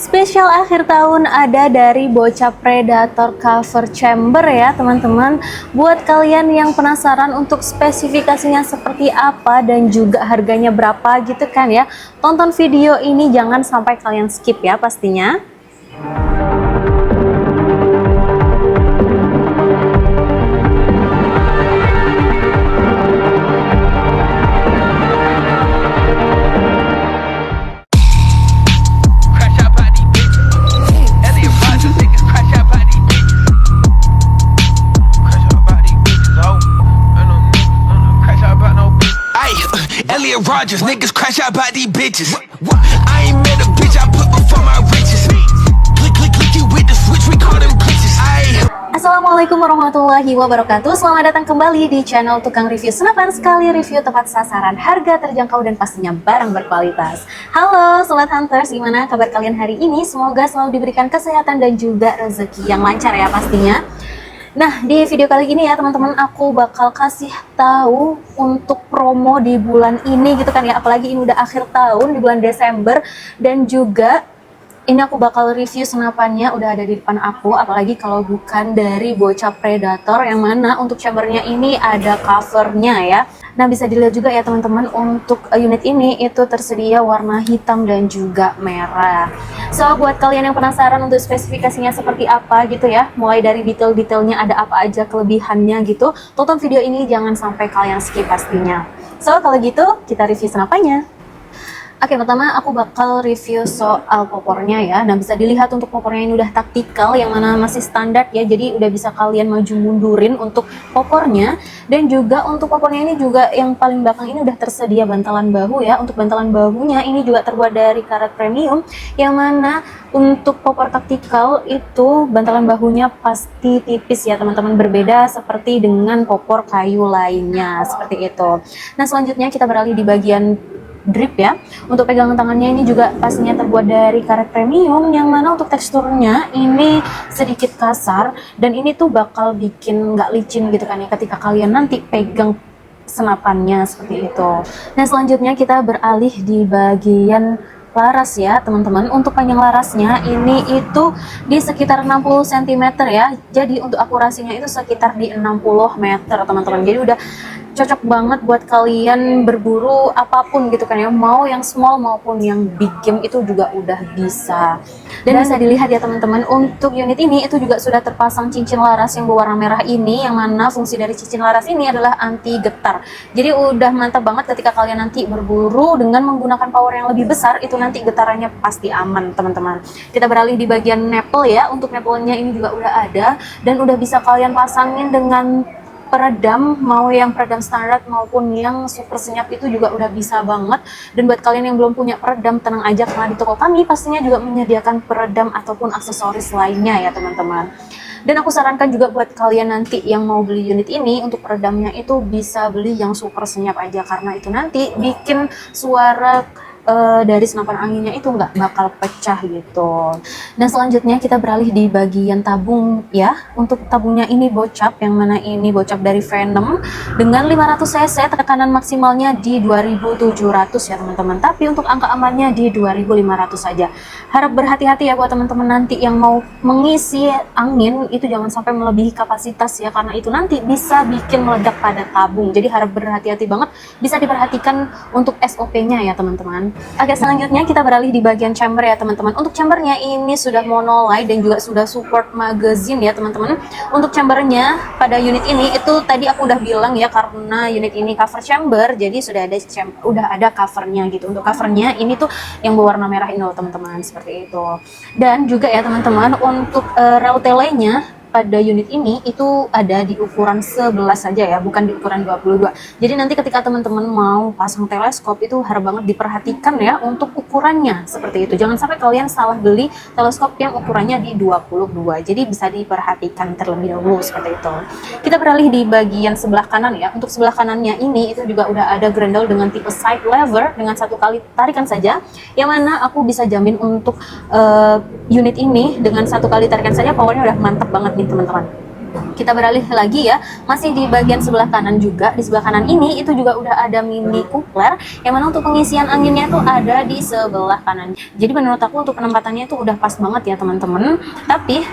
Spesial akhir tahun ada dari Boca Predator cover chamber ya teman-teman. Buat kalian yang penasaran untuk spesifikasinya seperti apa dan juga harganya berapa gitu kan ya, tonton video ini jangan sampai kalian skip ya pastinya. Elliot Rogers, niggas crash out by these bitches. I ain't met a bitch I put before my riches. Click, click, click you with the switch, we call them glitches. Assalamualaikum warahmatullahi wabarakatuh. Selamat datang kembali di channel Tukang Review Senapan. Sekali review tepat sasaran, harga terjangkau dan pastinya barang berkualitas. Halo Sobat Hunters, gimana kabar kalian hari ini? Semoga selalu diberikan kesehatan dan juga rezeki yang lancar ya pastinya. Nah, di video kali ini ya teman-teman, aku bakal kasih tahu untuk promo di bulan ini gitu kan ya. Apalagi ini udah akhir tahun di bulan Desember, dan juga ini aku bakal review senapannya udah ada di depan aku, apalagi kalau bukan dari Boca Predator, yang mana untuk chambernya ini ada covernya ya. Nah, bisa dilihat juga ya teman-teman, untuk unit ini itu tersedia warna hitam dan juga merah. So, buat kalian yang penasaran untuk spesifikasinya seperti apa gitu ya, mulai dari detail-detailnya ada apa aja kelebihannya gitu, tonton video ini jangan sampai kalian skip pastinya. So, kalau gitu kita review senapannya. Oke, pertama aku bakal review soal popornya ya. Nah, bisa dilihat untuk popornya ini udah taktikal, yang mana masih standar ya. Jadi udah bisa kalian maju mundurin untuk popornya. Dan juga untuk popornya ini juga yang paling belakang ini udah tersedia bantalan bahu ya. Untuk bantalan bahunya ini juga terbuat dari karet premium, yang mana untuk popor taktikal itu bantalan bahunya pasti tipis ya teman-teman, berbeda seperti dengan popor kayu lainnya seperti itu. Nah, selanjutnya kita beralih di bagian grip ya. Untuk pegangan tangannya ini juga pastinya terbuat dari karet premium, yang mana untuk teksturnya ini sedikit kasar, dan ini tuh bakal bikin nggak licin gitu kan ya ketika kalian nanti pegang senapannya seperti itu. Nah, selanjutnya kita beralih di bagian laras ya teman-teman. Untuk panjang larasnya ini itu di sekitar 60 cm ya. Jadi untuk akurasinya itu sekitar di 60 meter teman-teman. Jadi udah cocok banget buat kalian berburu apapun gitu kan ya, mau yang small maupun yang big game itu juga udah bisa. Dan bisa dilihat ya teman-teman, untuk unit ini itu juga sudah terpasang cincin laras yang berwarna merah ini, yang mana fungsi dari cincin laras ini adalah anti getar. Jadi udah mantap banget ketika kalian nanti berburu dengan menggunakan power yang lebih besar, itu nanti getarannya pasti aman teman-teman. Kita beralih di bagian nipple ya. Untuk nipple-nya ini juga udah ada dan udah bisa kalian pasangin dengan peredam, mau yang peredam standar maupun yang super senyap itu juga udah bisa banget. Dan buat kalian yang belum punya peredam, tenang aja karena di toko kami pastinya juga menyediakan peredam ataupun aksesoris lainnya ya teman-teman. Dan aku sarankan juga buat kalian nanti yang mau beli unit ini, untuk peredamnya itu bisa beli yang super senyap aja, karena itu nanti bikin suara dari senapan anginnya itu nggak bakal pecah gitu. Dan selanjutnya kita beralih di bagian tabung ya. Untuk tabungnya ini bocap, yang mana ini bocap dari Venom dengan 500 cc, tekanan maksimalnya di 2700 ya teman-teman, tapi untuk angka amannya di 2500 saja. Harap berhati-hati ya buat teman-teman nanti yang mau mengisi angin, itu jangan sampai melebihi kapasitas ya, karena itu nanti bisa bikin meledak pada tabung. Jadi harap berhati-hati banget, bisa diperhatikan untuk SOP-nya ya teman-teman. Oke, selanjutnya kita beralih di bagian chamber ya teman-teman. Untuk chambernya ini sudah monolight dan juga sudah support magazine ya teman-teman. Untuk chambernya pada unit ini itu tadi aku udah bilang ya, karena unit ini cover chamber, jadi sudah ada covernya gitu. Untuk covernya ini tuh yang berwarna merah ini loh teman-teman, seperti itu. Dan juga ya teman-teman, untuk rel telenya pada unit ini itu ada di ukuran 11 saja ya, bukan di ukuran 22. Jadi nanti ketika teman-teman mau pasang teleskop itu harus banget diperhatikan ya untuk ukurannya seperti itu. Jangan sampai kalian salah beli teleskop yang ukurannya di 22. Jadi bisa diperhatikan terlebih dahulu seperti itu. Kita beralih di bagian sebelah kanan ya. Untuk sebelah kanannya ini itu juga udah ada grendel dengan tipe side lever dengan satu kali tarikan saja, yang mana aku bisa jamin untuk unit ini dengan satu kali tarikan saja powernya udah mantap banget nih teman-teman. Kita beralih lagi ya, masih di bagian sebelah kanan juga. Di sebelah kanan ini itu juga udah ada mini coupler, yang mana untuk pengisian anginnya itu ada di sebelah kanan. Jadi menurut aku untuk penempatannya itu udah pas banget ya teman-teman. Tapi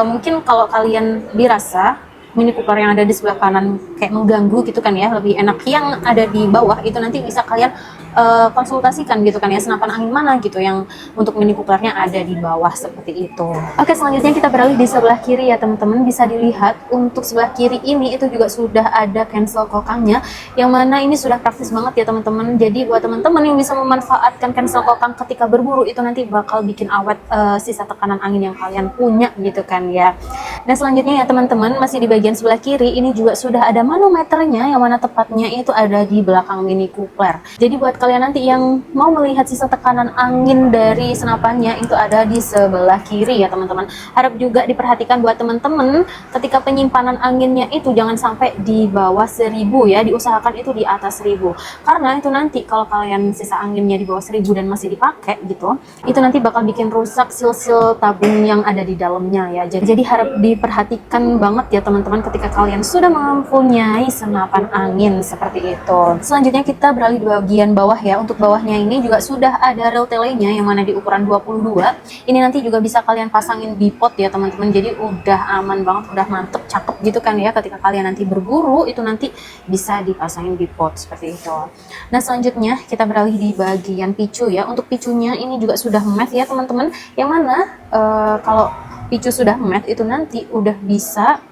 mungkin kalau kalian dirasa mini cooler yang ada di sebelah kanan kayak mengganggu gitu kan ya, lebih enak yang ada di bawah, itu nanti bisa kalian konsultasikan gitu kan ya, senapan angin mana gitu yang untuk mini coolernya ada di bawah seperti itu. Oke, selanjutnya kita beralih di sebelah kiri ya teman-teman. Bisa dilihat untuk sebelah kiri ini itu juga sudah ada cancel kokangnya, yang mana ini sudah praktis banget ya teman-teman. Jadi buat teman-teman yang bisa memanfaatkan cancel kokang ketika berburu, itu nanti bakal bikin awet sisa tekanan angin yang kalian punya gitu kan ya. Dan selanjutnya ya teman-teman, masih di bagian sebelah kiri ini juga sudah ada manometernya, yang mana tepatnya itu ada di belakang mini coupler. Jadi buat kalian nanti yang mau melihat sisa tekanan angin dari senapannya, itu ada di sebelah kiri ya teman-teman. Harap juga diperhatikan buat teman-teman ketika penyimpanan anginnya itu jangan sampai di bawah 1000 ya, diusahakan itu di atas 1000, karena itu nanti kalau kalian sisa anginnya di bawah 1000 dan masih dipakai gitu, itu nanti bakal bikin rusak sil-sil tabung yang ada di dalamnya ya. Jadi harap diperhatikan banget ya teman-teman ketika kalian sudah mempunyai senapan angin seperti itu. Selanjutnya kita beralih di bagian bawah ya. Untuk bawahnya ini juga sudah ada rel telenya yang mana di ukuran 22. Ini nanti juga bisa kalian pasangin bipod ya teman-teman. Jadi udah aman banget, udah mantep, cakep gitu kan ya. Ketika kalian nanti berburu itu nanti bisa dipasangin bipod seperti itu. Nah selanjutnya kita beralih di bagian picu ya. Untuk picunya ini juga sudah matte ya teman-teman. Yang mana kalau picu sudah matte itu nanti udah bisa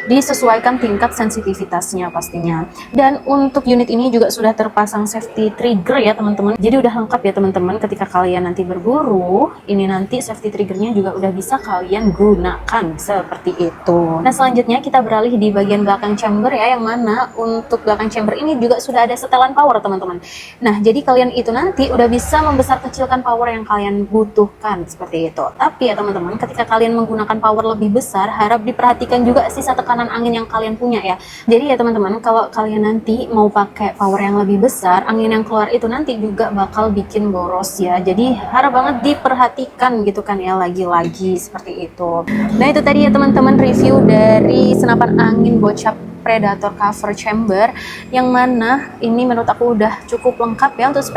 disesuaikan tingkat sensitivitasnya pastinya. Dan untuk unit ini juga sudah terpasang safety trigger ya teman-teman. Jadi udah lengkap ya teman-teman, ketika kalian nanti berburu, ini nanti safety triggernya juga udah bisa kalian gunakan seperti itu. Nah selanjutnya kita beralih di bagian belakang chamber ya, yang mana untuk belakang chamber ini juga sudah ada setelan power teman-teman. Nah jadi kalian itu nanti udah bisa membesar kecilkan power yang kalian butuhkan seperti itu. Tapi ya teman-teman, ketika kalian menggunakan power lebih besar, harap diperhatikan juga sisa tekanan angin yang kalian punya ya. Jadi ya teman-teman, kalau kalian nanti mau pakai power yang lebih besar, angin yang keluar itu nanti juga bakal bikin boros ya. Jadi harap banget diperhatikan gitu kan ya, lagi-lagi seperti itu. Nah itu tadi ya teman-teman review dari senapan angin Bochap Predator cover chamber, yang mana ini menurut aku udah cukup lengkap ya untuk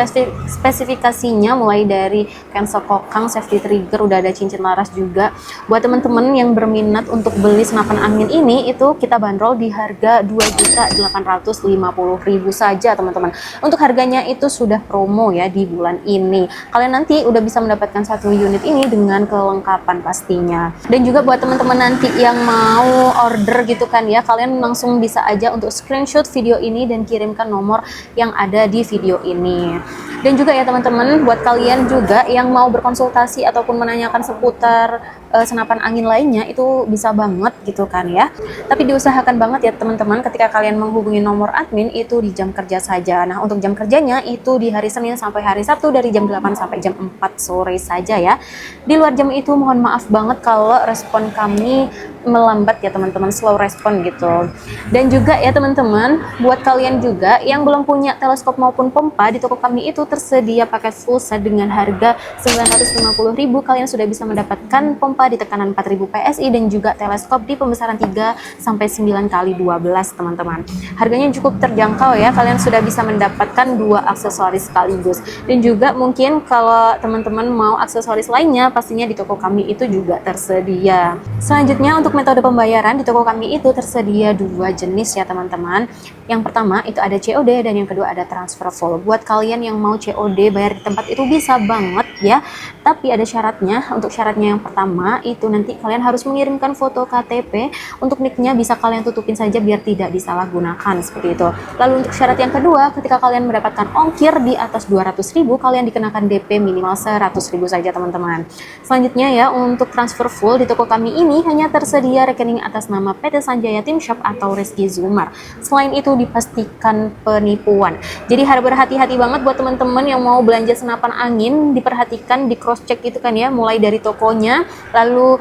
spesifikasinya, mulai dari cancel kokang, safety trigger, udah ada cincin laras juga. Buat teman-teman yang berminat untuk beli senapan angin ini, itu kita bandrol di harga 2.850.000 saja teman-teman. Untuk harganya itu sudah promo ya di bulan ini. Kalian nanti udah bisa mendapatkan satu unit ini dengan kelengkapan pastinya. Dan juga buat teman-teman nanti yang mau order gitu kan ya, kalian langsung bisa aja untuk screenshot video ini dan kirimkan nomor yang ada di video ini. Dan juga ya teman-teman, buat kalian juga yang mau berkonsultasi ataupun menanyakan seputar senapan angin lainnya, itu bisa banget gitu kan ya. Tapi diusahakan banget ya teman-teman, ketika kalian menghubungi nomor admin itu di jam kerja saja. Nah untuk jam kerjanya itu di hari Senin sampai hari Sabtu dari jam 8 sampai jam 4 sore saja ya. Di luar jam itu mohon maaf banget kalau respon kami melambat ya teman-teman, slow respon gitu. Dan juga ya teman-teman, buat kalian juga yang belum punya teleskop maupun pompa, di toko kami itu tersedia paket full set dengan harga 950.000. Kalian sudah bisa mendapatkan pompa di tekanan 4000 PSI dan juga teleskop di pembesaran 3 sampai 9x12 teman-teman. Harganya cukup terjangkau ya, kalian sudah bisa mendapatkan 2 aksesoris sekaligus. Dan juga mungkin kalau teman-teman mau aksesoris lainnya, pastinya di toko kami itu juga tersedia. Selanjutnya untuk metode pembayaran di toko kami itu tersedia 2 jenis ya teman-teman. Yang pertama itu ada COD dan yang kedua ada transfer full. Buat kalian yang mau COD bayar di tempat itu bisa banget ya, tapi ada syaratnya. Untuk syaratnya yang pertama itu nanti kalian harus mengirimkan foto KTP. Untuk nicknya bisa kalian tutupin saja biar tidak disalahgunakan seperti itu. Lalu untuk syarat yang kedua, ketika kalian mendapatkan ongkir di atas 200.000, kalian dikenakan DP minimal 100.000 saja teman-teman. Selanjutnya ya, untuk transfer full di toko kami ini hanya tersedia rekening atas nama PT Sanjaya Team Shop atau Rizky Zumar. Selain itu dipastikan penipuan. Jadi harus berhati-hati banget buat teman-teman yang mau belanja senapan angin, diperhatikan, di cross check gitu kan ya, mulai dari tokonya, lalu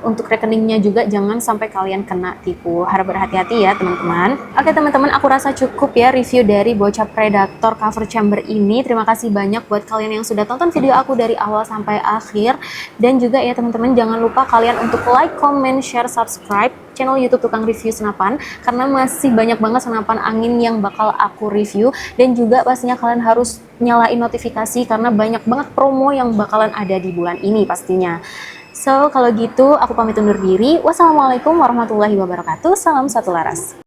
untuk rekeningnya juga jangan sampai kalian kena tipu. Harap berhati-hati ya teman-teman. Oke teman-teman, aku rasa cukup ya review dari Bochap Predator cover chamber ini. Terima kasih banyak buat kalian yang sudah tonton video aku dari awal sampai akhir. Dan juga ya teman-teman, jangan lupa kalian untuk like, comment, comment, share, subscribe channel YouTube Tukang Review Senapan, karena masih banyak banget senapan angin yang bakal aku review. Dan juga pastinya kalian harus nyalain notifikasi karena banyak banget promo yang bakalan ada di bulan ini pastinya. So, kalau gitu aku pamit undur diri. Wassalamualaikum warahmatullahi wabarakatuh. Salam satu laras.